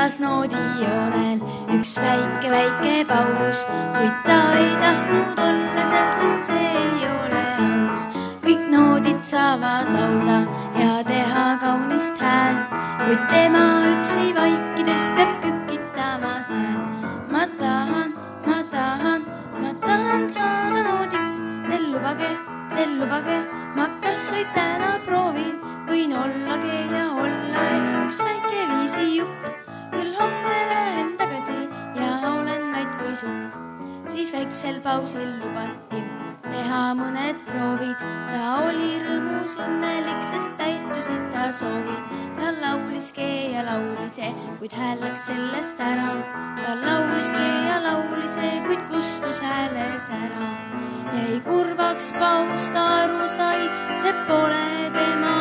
kõlas noodijoonel üks väike paus, kuid ta ei tahtnud olla seal, sest see ei ole aus. Kõik noodid saavad laulda ja teha kaunist häält, kuid tema üksi vaikides peab kükitama seal. Ma tahan saada noodiks, teil lubage, ma kas või täna proovin, võin ollagi ja olla üks väike viisijupp. Küll homme lähen tagasi ja olen vaid kui sukk. Siis väiksel pausil lubati teha mõned proovid. Ta oli rõõmus õnnelik, sest täitusid ta soovid. Ta lauliski ja laulise, kuid hääl läks sellest ära. Ta lauliski ja laulise, kuid kustus hääles ära. Jäi kurvaks paus, ta aru sai, see pole tema